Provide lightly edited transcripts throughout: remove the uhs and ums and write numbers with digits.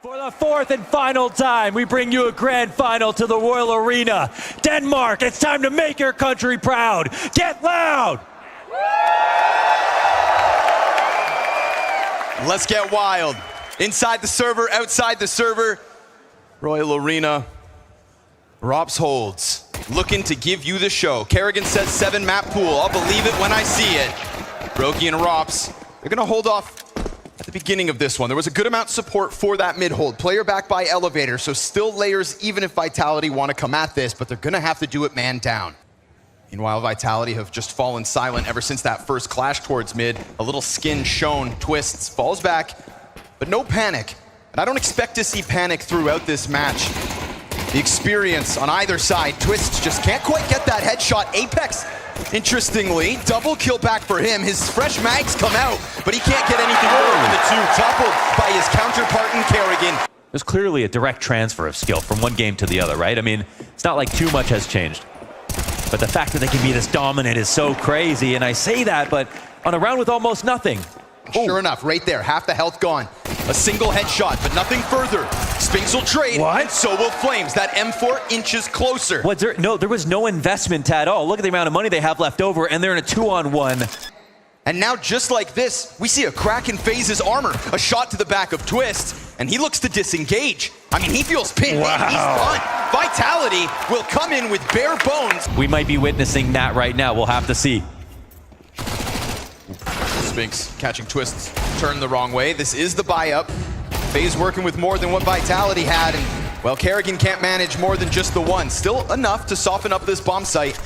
For the fourth and final time, we bring you a grand final to the Royal Arena. Denmark, it's time to make your country proud. Get loud! Let's get wild. Inside the server, outside the server. Royal Arena. Rops holds. Looking to give you the show. Kerrigan says 7 map pool. I'll believe it when I see it. Brokey and Rops, they're going to hold off at the beginning of this one. There was a good amount of support for that mid hold. Player back by elevator, so still layers even if Vitality want to come at this, but they're going to have to do it man down. Meanwhile, Vitality have just fallen silent ever since that first clash towards mid. A little skin shown, twists, falls back, but no panic. And I don't expect to see panic throughout this match. The experience on either side. Twists just can't quite get that headshot. Apex, interestingly, double kill back for him. His fresh mags come out, but he can't get anything more than the two. Toppled by his counterpart in Kerrigan. There's clearly a direct transfer of skill from one game to the other, right? I mean, it's not like too much has changed. But the fact that they can be this dominant is so crazy, and I say that, but on a round with almost nothing. Sure enough, right there, half the health gone. A single headshot, but nothing further. Spinks will trade, and so will Flames. That M4 inches closer. Was there? No, there was no investment at all. Look at the amount of money they have left over, and they're in a 2-on-1. And now, just like this, we see a crack in FaZe's armor. A shot to the back of Twist, and he looks to disengage. I mean, he feels pinned. Wow. He's done. Vitality will come in with bare bones. We might be witnessing that right now. We'll have to see. Spinks catching Twists, turned the wrong way. This is the buy-up. FaZe working with more than what Vitality had, and, well, Kerrigan can't manage more than just the one. Still enough to soften up this bomb site,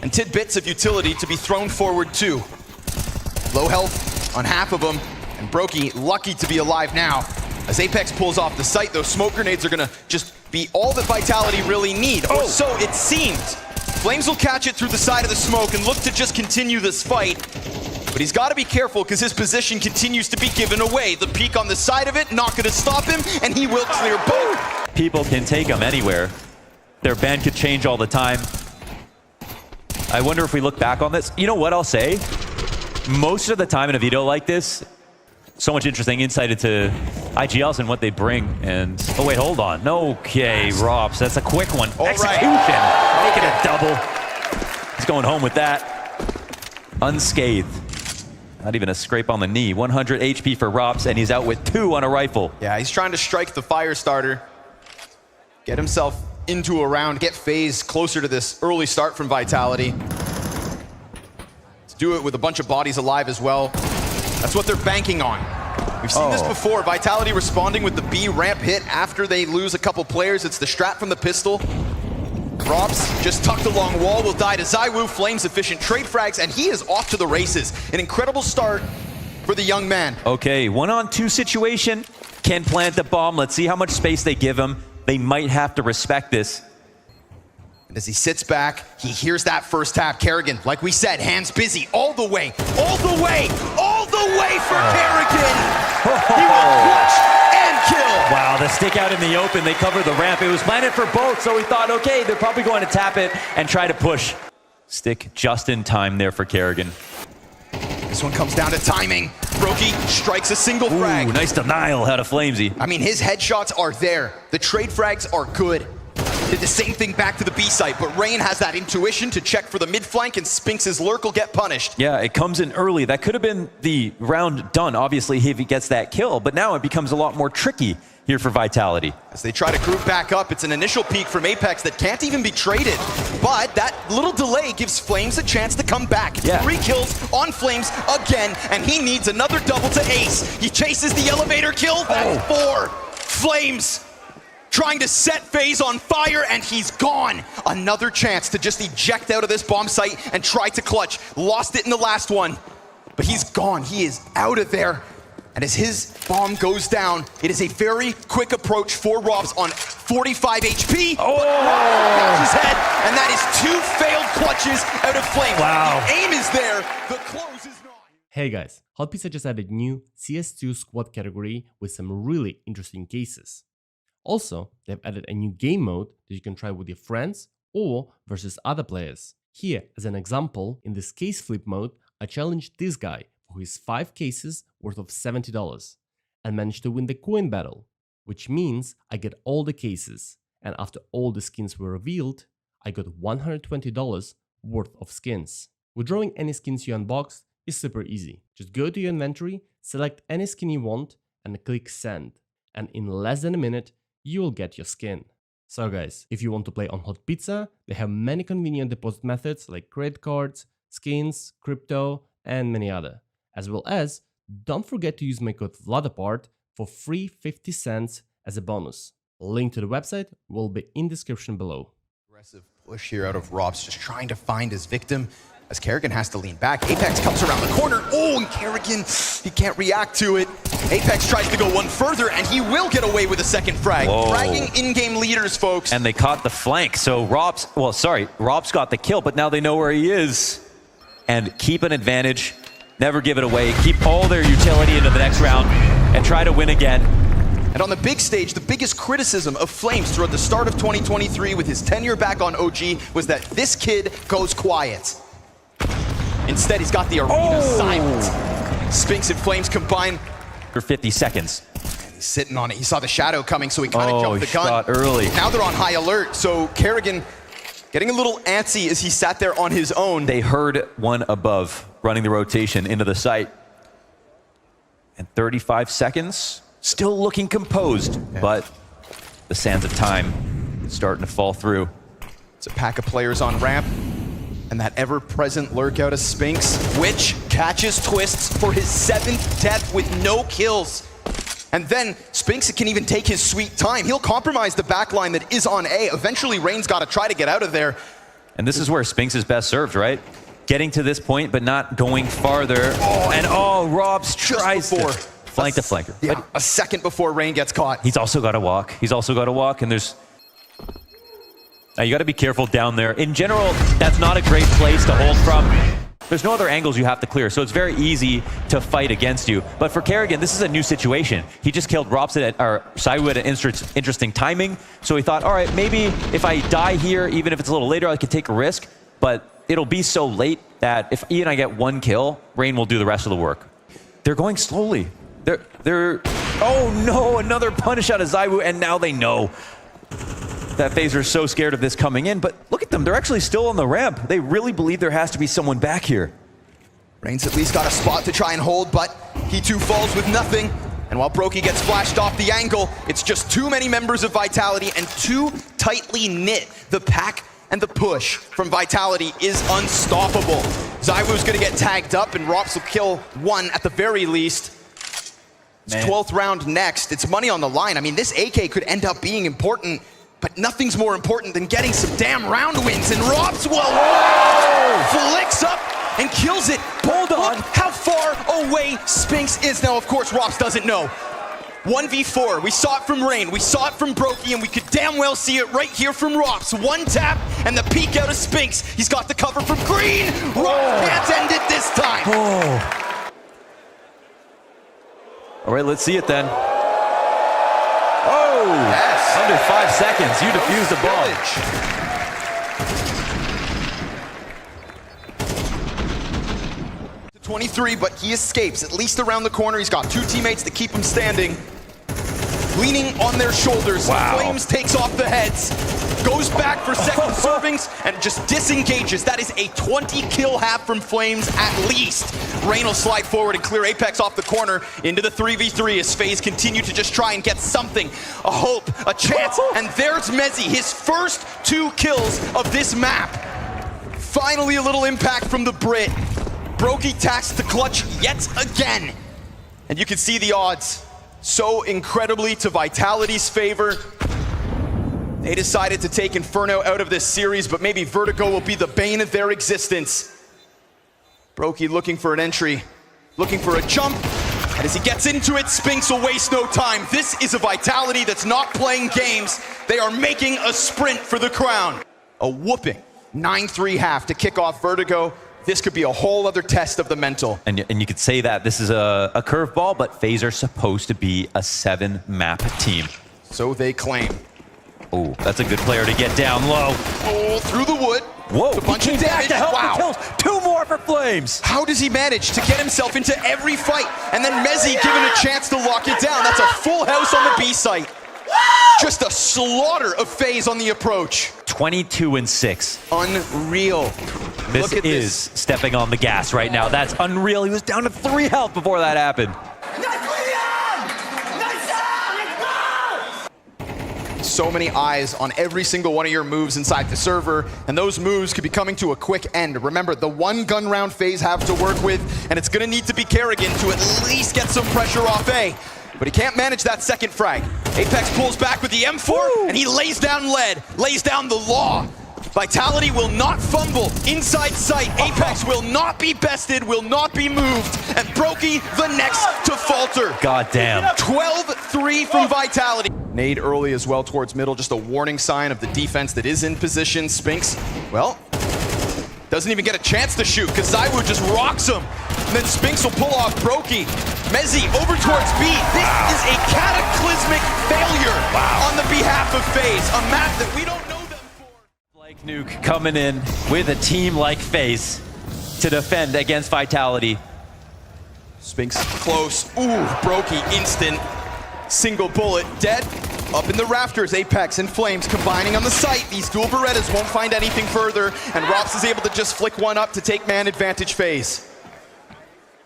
and tidbits of utility to be thrown forward too. Low health on half of them, and Brokey lucky to be alive now. As Apex pulls off the site, those smoke grenades are gonna just be all that Vitality really need, or so it seems. Flames will catch it through the side of the smoke and look to just continue this fight. But he's got to be careful because his position continues to be given away. The peek on the side of it, not going to stop him, and he will clear both. People can take them anywhere. Their band could change all the time. I wonder if we look back on this. You know what I'll say? Most of the time in a video like this, so much interesting insight into IGLs and what they bring. And, oh wait, hold on. Okay, Rops, that's a quick one. All Execution, right. making it double. He's going home with that. Unscathed. Not even a scrape on the knee. 100 HP for Rops, and he's out with 2 on a rifle. Yeah, he's trying to strike the fire starter. Get himself into a round, get FaZe closer to this early start from Vitality. Let's do it with a bunch of bodies alive as well. That's what they're banking on. We've seen this before. Vitality responding with the B ramp hit after they lose a couple players. It's the strat from the pistol. Rops just tucked along wall will die to zywoo. Flames efficient trade frags, and he is off to the races. An incredible start for the young man. Okay, 1-on-2 situation. Can plant the bomb. Let's see how much space they give him. They might have to respect this. And as he sits back, he hears that first tap. Kerrigan, like we said, hands busy all the way, all the way, all the way for Kerrigan. He will clutch and kill. Wow, the stick out in the open, they cover the ramp. It was planted for both, so we thought, okay, they're probably going to tap it and try to push. Stick just in time there for Kerrigan. This one comes down to timing. Brokey strikes a single frag. Ooh, nice denial out of Flamesy. I mean, his headshots are there. The trade frags are good. Did the same thing back to the B site, but Rain has that intuition to check for the mid flank, and Spinks' lurk will get punished. Yeah, it comes in early. That could have been the round done, obviously, if he gets that kill, but now it becomes a lot more tricky here for Vitality. As they try to group back up, it's an initial peek from Apex that can't even be traded. But that little delay gives Flames a chance to come back. Yeah. 3 kills on Flames again, and he needs another double to ace. He chases the elevator kill, that's 4. Flames trying to set FaZe on fire, and he's gone. Another chance to just eject out of this bomb site and try to clutch. Lost it in the last one, but he's gone. He is out of there. And as his bomb goes down, it is a very quick approach for Robs on 45 HP. But Robs catches his head, and that is 2 failed clutches out of Flames. Wow. The aim is there, the close is not. Hey guys, Hot Pizza just added new CS2 squad category with some really interesting cases. Also, they've added a new game mode that you can try with your friends or versus other players. Here, as an example, in this case flip mode, I challenged this guy for his 5 cases worth of $70 and managed to win the coin battle. which means I get all the cases. And after all the skins were revealed, I got $120 worth of skins. Withdrawing any skins you unboxed is super easy. Just go to your inventory, select any skin you want, and click send. And in less than a minute, you will get your skin. So guys, if you want to play on Hot Pizza, they have many convenient deposit methods like credit cards, skins, crypto, and many other. As well as, don't forget to use my code VLADAPART for free 50 cents as a bonus. Link to the website will be in description below. Aggressive push here out of Robs, just trying to find his victim as Kerrigan has to lean back. Apex comes around the corner. Oh, and Kerrigan, he can't react to it. Apex tries to go one further, and he will get away with a second frag. Whoa. Fragging in-game leaders, folks. And they caught the flank. So Robs got the kill, but now they know where he is. And keep an advantage. Never give it away. Keep all their utility into the next round and try to win again. And on the big stage, the biggest criticism of Flames throughout the start of 2023 with his tenure back on OG was that this kid goes quiet. Instead, he's got the arena silent. Spinks and Flames combine. For 50 seconds. And he's sitting on it. He saw the shadow coming, so he kind of jumped the gun. Shot early. Now they're on high alert, so Kerrigan getting a little antsy as he sat there on his own. They heard one above running the rotation into the site. And 35 seconds. Still looking composed, but the sands of time starting to fall through. It's a pack of players on ramp, and that ever-present lurk out of Spinks, which catches Twists for his 7th death with no kills. And then Spinks can even take his sweet time. He'll compromise the backline that is on A. Eventually, Rain's got to try to get out of there. And this is where Spinks is best served, right? Getting to this point, but not going farther. Robs tries to flank the flanker. Yeah, a second before Rain gets caught. He's also got to walk. And there's... Now you got to be careful down there. In general, that's not a great place to hold from. There's no other angles you have to clear, so it's very easy to fight against you. But for Kerrigan, this is a new situation. He just killed zywoo at an interesting timing. So he thought, all right, maybe if I die here, even if it's a little later, I could take a risk. But it'll be so late that if E and I get one kill, Rain will do the rest of the work. They're going slowly. Oh no, another punish out of zywoo, and now they know that Faze are so scared of this coming in. But look at them, they're actually still on the ramp. They really believe there has to be someone back here. Rain's at least got a spot to try and hold, but he too falls with nothing. And while Brokey gets flashed off the angle, it's just too many members of Vitality and too tightly knit. The pack and the push from Vitality is unstoppable. zywoo's gonna get tagged up, and Rops will kill one at the very least. It's 12th round next. It's money on the line. I mean, this AK could end up being important, but nothing's more important than getting some damn round wins. And Rops flicks up and kills it. Hold on. Look how far away Spinks is now. Of course, Rops doesn't know. 1v4. We saw it from Rain. We saw it from Brokey, and we could damn well see it right here from Rops. One tap and the peek out of Spinks. He's got the cover from Green. Rops can't end it this time. All right, let's see it then. Yes. Under 5 seconds, you defuse the bomb. 23, but he escapes, at least around the corner. He's got two teammates that keep him standing. Leaning on their shoulders. Wow. Flames takes off the heads, goes back for second servings, and just disengages. That is a 20-kill half from Flames at least. Rain will slide forward and clear Apex off the corner into the 3v3 as Faze continue to just try and get something, a hope, a chance, and there's Mezzy, his first 2 kills of this map. Finally a little impact from the Brit. Brokey taxed to clutch yet again. And you can see the odds so incredibly to Vitality's favor. They decided to take Inferno out of this series, but maybe Vertigo will be the bane of their existence. Brokey looking for an entry, looking for a jump, and as he gets into it, Spinks will waste no time. This is a Vitality that's not playing games. They are making a sprint for the crown. A whooping 9-3 half to kick off Vertigo. This could be a whole other test of the mental. And you could say that this is a curveball, but Faze are supposed to be a 7-map team. So they claim. Oh, that's a good player to get down low. Oh, through the wood. Whoa, a bunch he of came back damage. to help Wow. the kills. 2 more for Flames. How does he manage to get himself into every fight? And then Mezzy given a chance to lock it down. That's a full house on the B site. Just a slaughter of Faze on the approach. 22-6. Unreal. This Look at is stepping on the gas right now. That's unreal. He was down to 3 health before that happened. So many eyes on every single one of your moves inside the server, and those moves could be coming to a quick end. Remember, the 1 gun round Faze have to work with, and it's gonna need to be Kerrigan to at least get some pressure off A. But he can't manage that second frag. Apex pulls back with the M4, and he lays down lead, lays down the law. Vitality will not fumble inside sight. Apex will not be bested, will not be moved, and Brokey the next to falter. God damn. 12-3 from Vitality. Nade early as well towards middle, just a warning sign of the defense that is in position. Spinks, well, doesn't even get a chance to shoot because zywoo just rocks him. And then Spinks will pull off Brokey. Mezzy over towards B. This is a cataclysmic failure on the behalf of Faze, a map that we don't know them for. Like Nuke coming in with a team like Faze to defend against Vitality. Spinks close. Ooh, Brokey instant. Single bullet, dead. Up in the rafters, Apex and Flames combining on the site. These dual Berettas won't find anything further, and Rops is able to just flick one up to take man advantage Faze.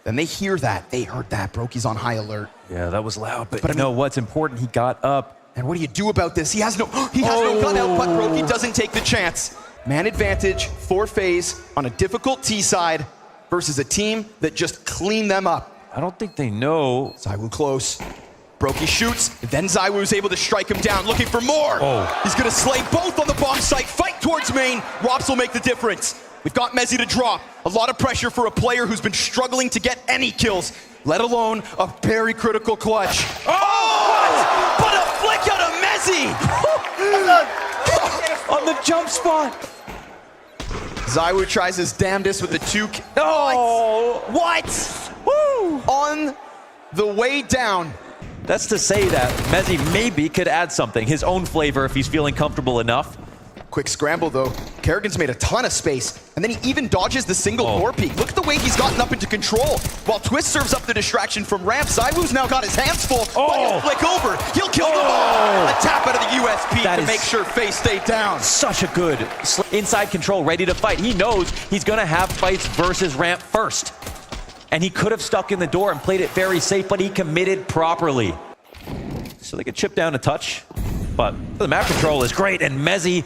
Then they hear that. They heard that. Brokey's on high alert. Yeah, that was loud, but I you mean- know what's important? He got up. And what do you do about this? He has no gun out, but Brokey doesn't take the chance. Man advantage for Faze on a difficult T side versus a team that just cleaned them up. I don't think they know. zywoo close. Brokey shoots, then zywoo's able to strike him down, looking for more. He's gonna slay both on the bomb site, fight towards main. Rops will make the difference. We've got Mezzy to drop. A lot of pressure for a player who's been struggling to get any kills, let alone a very critical clutch. Oh! But a flick out of Mezzy! On the jump spot. zywoo tries his damnedest with the 2. Oh! What? Woo! On the way down. That's to say that Mezzy maybe could add something, his own flavor if he's feeling comfortable enough. Quick scramble though. Kerrigan's made a ton of space, and then he even dodges the single door peek. Look at the way he's gotten up into control. While Twist serves up the distraction from ramp, zywoo's now got his hands full, but he'll flick over. He'll kill them all. A tap out of the USP That to is make sure Faze stayed down. Such a good inside control, ready to fight. He knows he's gonna have fights versus ramp first. And he could have stuck in the door and played it very safe, but he committed properly. So they could chip down a touch, but the map control is great, and Mezzy,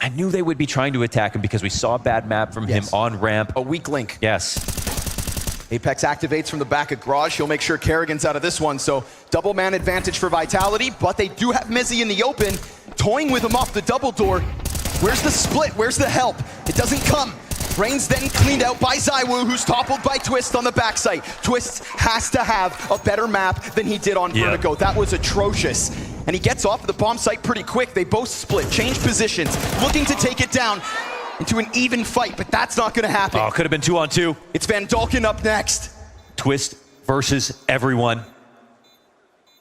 I knew they would be trying to attack him because we saw a bad map from him on ramp. A weak link. Yes. Apex activates from the back of Garage. He'll make sure Kerrigan's out of this one, so double man advantage for Vitality, but they do have Mezzy in the open, toying with him off the double door. Where's the split? Where's the help? It doesn't come. Brain's then cleaned out by zywoo, who's toppled by Twist on the backside. Twist has to have a better map than he did on Vertigo. That was atrocious. And he gets off the bomb site pretty quick. They both split, change positions, looking to take it down into an even fight, but that's not gonna happen. Oh, could have been 2-on-2. It's Van Dalken up next. Twist versus everyone.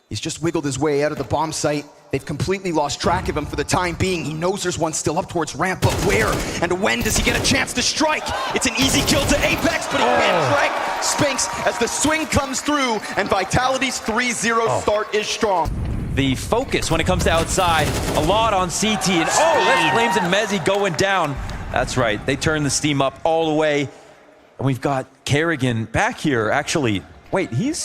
He's just wiggled his way out of the bomb site. They've completely lost track of him for the time being. He knows there's one still up towards ramp, but where and when does he get a chance to strike? It's an easy kill to Apex, but he can't strike Spinks as the swing comes through, and Vitality's 3-0 start is strong. The focus when it comes to outside, a lot on CT, and that's Flames and Mezzy going down. That's right, they turn the steam up all the way. And we've got Kerrigan back here, actually. Wait, he's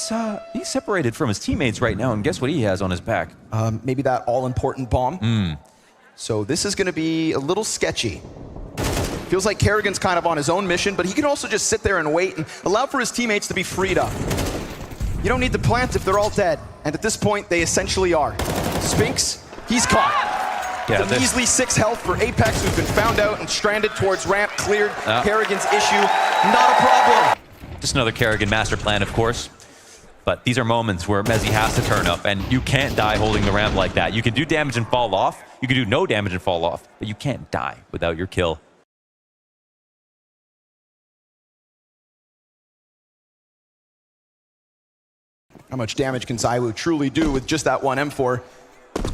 separated from his teammates right now, and guess what he has on his back? Maybe that all-important bomb. So this is gonna be a little sketchy. Feels like Kerrigan's kind of on his own mission, but he can also just sit there and wait and allow for his teammates to be freed up. You don't need to plant if they're all dead, and at this point, they essentially are. Spinks, he's caught. Yeah, a measly 6 health for Apex, who's been found out and stranded towards ramp, cleared. Kerrigan's issue, not a problem. Just another Kerrigan master plan, of course. But these are moments where Mezzy has to turn up, and you can't die holding the ramp like that. You can do damage and fall off. You can do no damage and fall off, but you can't die without your kill. How much damage can zywoo truly do with just that one M4?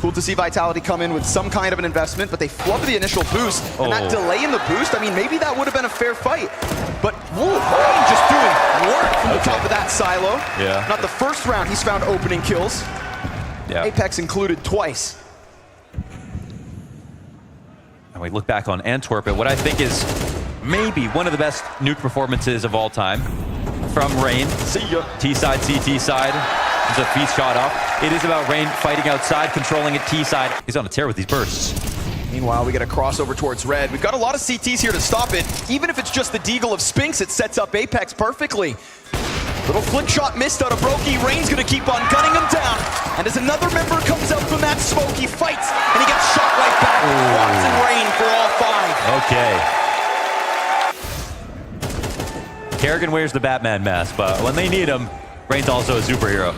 Cool to see Vitality come in with some kind of an investment, but they flubbed the initial boost. And that delay in the boost, I mean, maybe that would have been a fair fight. But woo, just doing work from the top of that silo. Yeah. Not the first round he's found opening kills. Yeah. Apex included twice. And we look back on Antwerp at what I think is maybe one of the best nuke performances of all time from Rain. See ya. T side, CT side. There's a feast shot up. It is about Rain fighting outside, controlling it T side. He's on a tear with these bursts. Meanwhile, we get a crossover towards red. We've got a lot of CTs here to stop it. Even if it's just the deagle of Spinks, it sets up Apex perfectly. Little flick shot missed out of Brokey. Rain's gonna keep on gunning him down. And as another member comes out from that smoke, he fights and he gets shot right back. Watts and Rain for all 5. Okay. Kerrigan wears the Batman mask, but when they need him, Rain's also a superhero.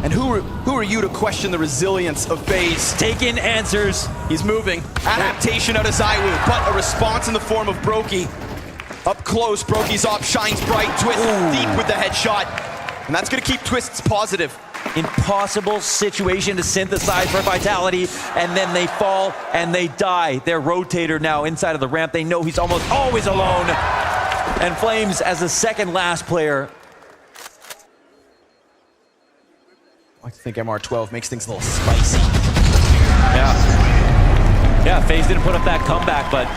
And who are you to question the resilience of Faze? Taking answers. He's moving. Adaptation out of zywoo, but a response in the form of Brokey. Up close, Brokey's op shines bright. Twist deep with the headshot. And that's going to keep Twists positive. Impossible situation to synthesize for Vitality, and then they fall and they die. Their rotator now inside of the ramp. They know he's almost always alone. And Flames as the second last player. I think MR12 makes things a little spicy. Yeah, FaZe didn't put up that comeback, but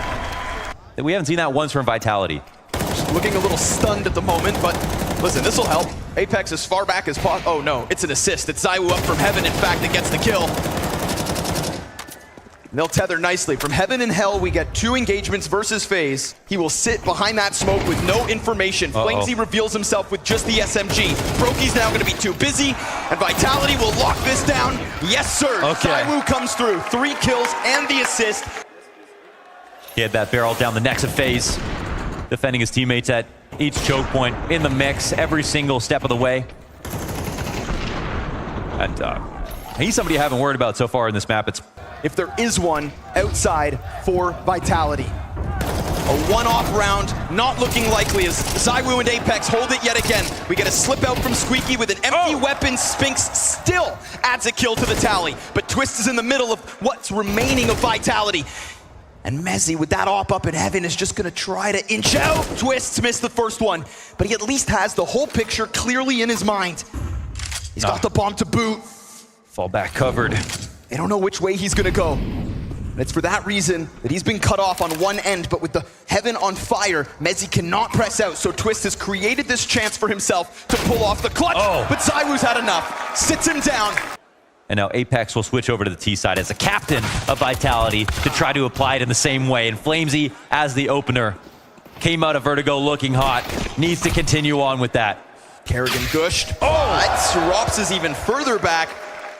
we haven't seen that once from Vitality. Just looking a little stunned at the moment, but listen, this will help. Apex as far back as possible. Oh no, it's an assist. It's zywoo up from heaven, in fact, that gets the kill. They'll tether nicely. From heaven and hell, we get 2 engagements versus FaZe. He will sit behind that smoke with no information. Flamesy reveals himself with just the SMG. Brokey's now going to be too busy, and Vitality will lock this down. Yes, sir. Okay. zywoo comes through. 3 kills and the assist. He had that barrel down the necks of FaZe, defending his teammates at each choke point, in the mix, every single step of the way. And he's somebody I haven't worried about so far in this map. It's if there is one outside for Vitality. A one-off round, not looking likely as zywoo and Apex hold it yet again. We get a slip out from Squeaky with an empty weapon. Spinks still adds a kill to the tally, but Twist is in the middle of what's remaining of Vitality. And Mezzy, with that op up in heaven, is just gonna try to inch out. Twists missed the first one, but he at least has the whole picture clearly in his mind. He's got the bomb to boot. fall back covered. They don't know which way he's gonna go. And it's for that reason that he's been cut off on one end, but with the heaven on fire, Mezzy cannot press out, so Twist has created this chance for himself to pull off the clutch, but zywoo's had enough, sits him down. And now Apex will switch over to the T side as a captain of Vitality to try to apply it in the same way. And Flamesy, as the opener, came out of Vertigo looking hot, needs to continue on with that. Kerrigan gushed. Rops is even further back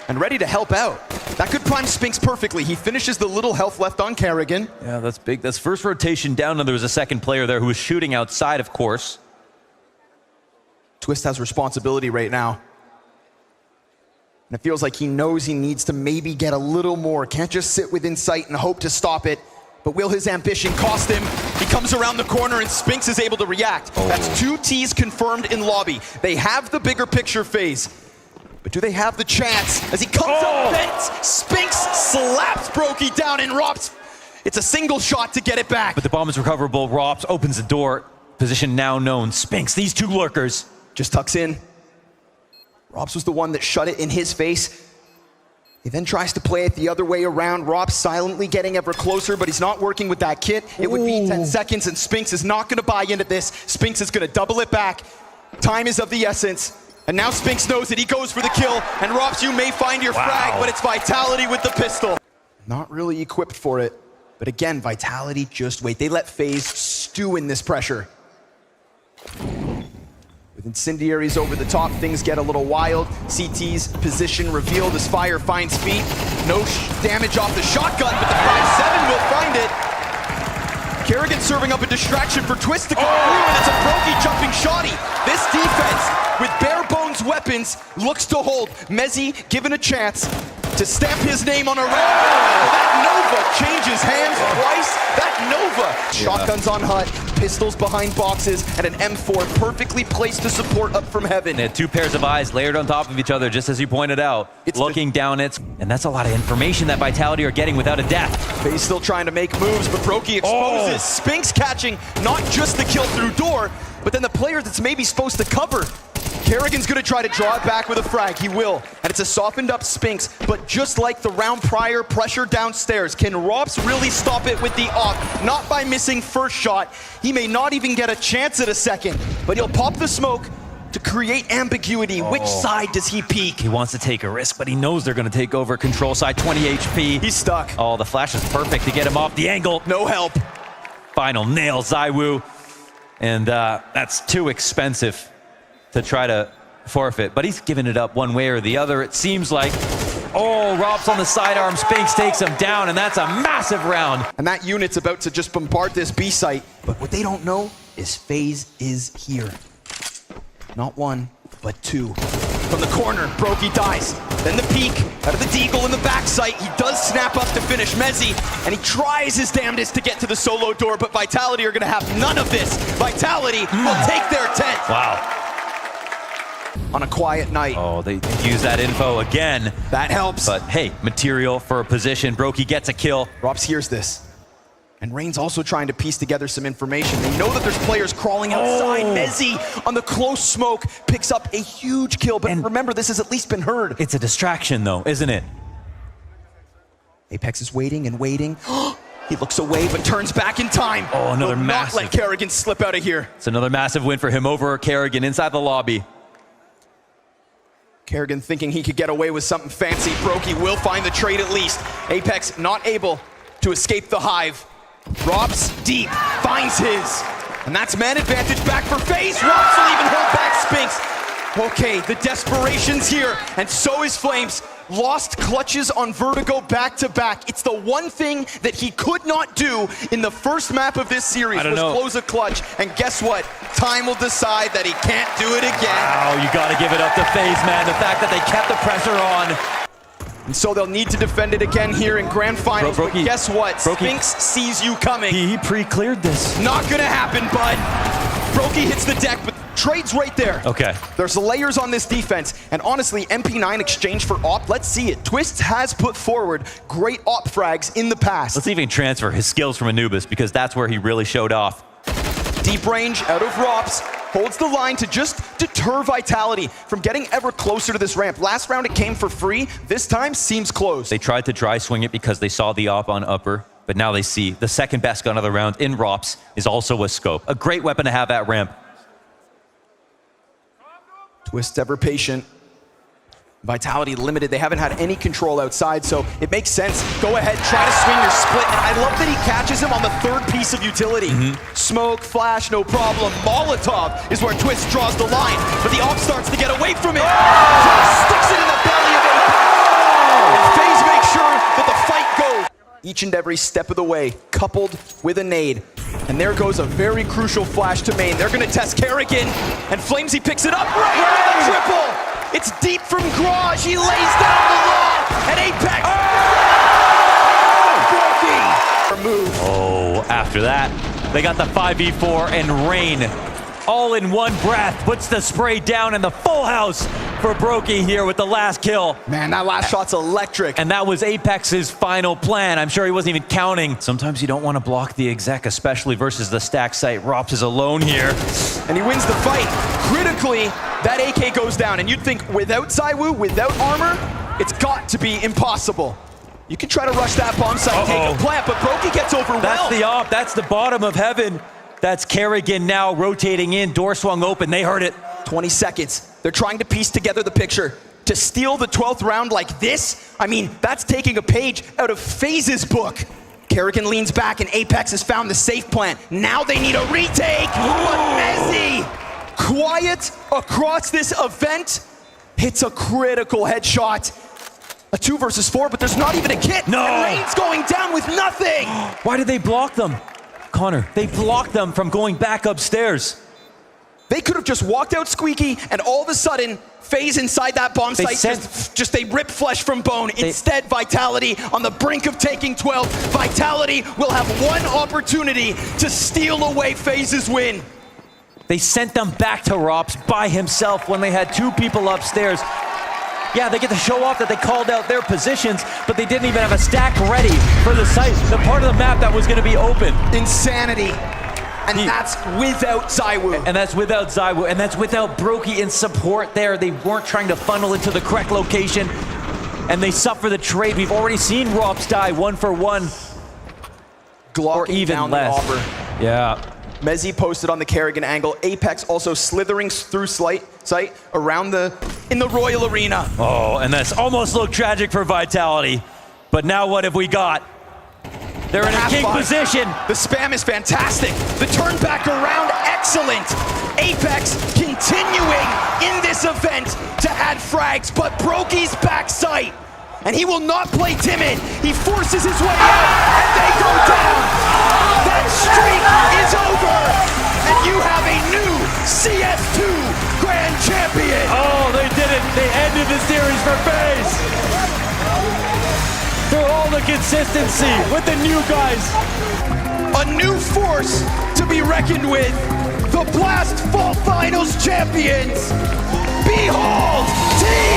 and ready to help out. That could prime Spinks perfectly. He finishes the little health left on Kerrigan. Yeah, that's big. That's first rotation down, and there was a second player there who was shooting outside, of course. Twist has responsibility right now. And it feels like he knows he needs to maybe get a little more. Can't just sit within sight and hope to stop it. But will his ambition cost him? He comes around the corner and Spinks is able to react. That's 2 Ts confirmed in lobby. They have the bigger picture phase. But do they have the chance? As he comes up bent, Spinks slaps Brokey down and Rops. It's a single shot to get it back. But the bomb is recoverable. Rops opens the door. Position now known. Spinks, these 2 lurkers. Just tucks in. Rops was the one that shut it in his face. He then tries to play it the other way around. Rops silently getting ever closer, but he's not working with that kit. It would be 10 seconds, and Spinks is not going to buy into this. Spinks is going to double it back. Time is of the essence. And now Spinks knows that he goes for the kill. And Rops, you may find your frag, but it's Vitality with the pistol. Not really equipped for it. But again, Vitality just wait. They let FaZe stew in this pressure. With incendiaries over the top, things get a little wild. CT's position revealed as fire finds feet. No damage off the shotgun, but the 5-7 will find it. Kerrigan serving up a distraction for Twist to come through, and it's a Brokey jumping shotty. This defense, with bare bones weapons, looks to hold. Mezzy given a chance. to stamp his name on a round. That Nova changes hands twice. That Nova. Shotguns on hut, pistols behind boxes, and an M4 perfectly placed to support up from heaven. They had two pairs of eyes layered on top of each other, just as you pointed out. It's looking down it, and that's a lot of information that Vitality are getting without a death. Faze still trying to make moves, but Brokey exposes. Spinks catching not just the kill through door, but then the player that's maybe supposed to cover. Kerrigan's gonna try to draw it back with a frag. He will. And it's a softened up Spinks, but just like the round prior, pressure downstairs. Can Rops really stop it with the op? Not by missing first shot. He may not even get a chance at a second, but he'll pop the smoke to create ambiguity. Which side does he peek? He wants to take a risk, but he knows they're going to take over control side, 20 HP. He's stuck. Oh, the flash is perfect to get him off the angle. No help. Final nail, zywoo. And that's too expensive to try to forfeit, but he's giving it up one way or the other, it seems like. Oh, Rops on the sidearm, Spinks takes him down, and that's a massive round. And that unit's about to just bombard this B site, but what they don't know is Faze is here. Not one, but two. From the corner, Brokey dies. Then the peek, out of the deagle in the backside. He does snap up to finish Mezzi, and he tries his damnedest to get to the solo door, but Vitality are gonna have none of this. Vitality will take their 10th. Wow. On a quiet night. Oh, they use that info again. That helps. But hey, material for a position. Brokey gets a kill. Rops hears this. And Rain's also trying to piece together some information. They know that there's players crawling outside. Mezzi on the close smoke picks up a huge kill. But remember, this has at least been heard. It's a distraction though, isn't it? Apex is waiting and waiting. He looks away but turns back in time. Oh, another Will massive. not let Kerrigan slip out of here. It's another massive win for him over Kerrigan inside the lobby. Kerrigan thinking he could get away with something fancy. Brokey will find the trade at least. Apex not able to escape the hive. Rops deep, finds his. And that's man advantage back for Faze. Rops will even hold back Spinks. Okay, the desperation's here, and so is Flames. Lost clutches on Vertigo back to back. It's the one thing that he could not do in the first map of this series was close a clutch. And guess what? Time will decide that he can't do it again. Wow, you gotta give it up to Faze, man. The fact that they kept the pressure on. And so they'll need to defend it again here in Grand Finals. But guess what? Spinks sees you coming. He pre-cleared this. Not gonna happen, bud. Brokey hits the deck, but trade's right there. Okay. There's layers on this defense, and honestly, MP9 exchange for op, let's see it. Twist has put forward great op frags in the past. Let's even transfer his skills from Anubis, because that's where he really showed off. Deep range out of Rops, holds the line to just deter Vitality from getting ever closer to this ramp. Last round it came for free, this time seems close. They tried to dry swing it because they saw the op on upper, but now they see the second best gun of the round in Rops is also a scope. A great weapon to have at ramp. Twist ever patient. Vitality limited. They haven't had any control outside, so it makes sense. Go ahead, try to swing your split. And I love that he catches him on the third piece of utility. Smoke, flash, no problem. Molotov is where Twist draws the line, but the op starts to get away from it. Sticks it in the belly of Apex. And Faze makes sure that the fight goes. Each and every step of the way, coupled with a nade. And there goes a very crucial flash to main. They're gonna test Kerrigan, and Flamesy picks it up right into the triple. It's deep from Garage. He lays down the law, and Apex. Remove. Oh, after that, they got the 5v4 and Rain all in one breath. Puts the spray down in the full house for Brokey here with the last kill. Man, that last shot's electric. And that was Apex's final plan. I'm sure he wasn't even counting. Sometimes you don't want to block the exec, especially versus the stack site. Rops is alone here. And he wins the fight. Critically, that AK goes down. And you'd think without zywoo, without armor, it's got to be impossible. You can try to rush that bomb site, take a plant, but Brokey gets overwhelmed. That's the op, that's the bottom of heaven. That's Kerrigan now rotating in, door swung open, they heard it. 20 seconds. They're trying to piece together the picture. To steal the 12th round like this, I mean, that's taking a page out of Faze's book. Kerrigan leans back and Apex has found the safe plant. Now they need a retake, but Mezzi, quiet across this event, hits a critical headshot. A 2 versus 4, but there's not even a kit. No. And Rain's going down with nothing. Why did they block them? Connor, they blocked them from going back upstairs. They could have just walked out squeaky, and all of a sudden, FaZe inside that bomb site, they rip flesh from bone. Instead, Vitality on the brink of taking 12. Vitality will have one opportunity to steal away FaZe's win. They sent them back to Rops by himself when they had 2 people upstairs. Yeah, they get to show off that they called out their positions, but they didn't even have a stack ready for the site, the part of the map that was going to be open. Insanity. And that's without zywoo. And that's without zywoo. And that's without Brokey in support there. They weren't trying to funnel into the correct location. And they suffer the trade. We've already seen Rops die 1 for 1. Glocking or even down less. The offer. Yeah. Mezzy posted on the Kerrigan angle. Apex also slithering through sight around in the Royal Arena. Oh, and that's almost looked tragic for Vitality. But now what have we got? They're in a king position. The spam is fantastic. The turn back around, excellent. Apex continuing in this event to add frags, but Brokey's back sight. And he will not play timid. He forces his way out, and they go down. That streak is over, and you have a new CS2 Grand Champion. Oh, they did it. They ended the series for FaZe. For all the consistency with the new guys. A new force to be reckoned with. The Blast Fall Finals champions. Behold, Team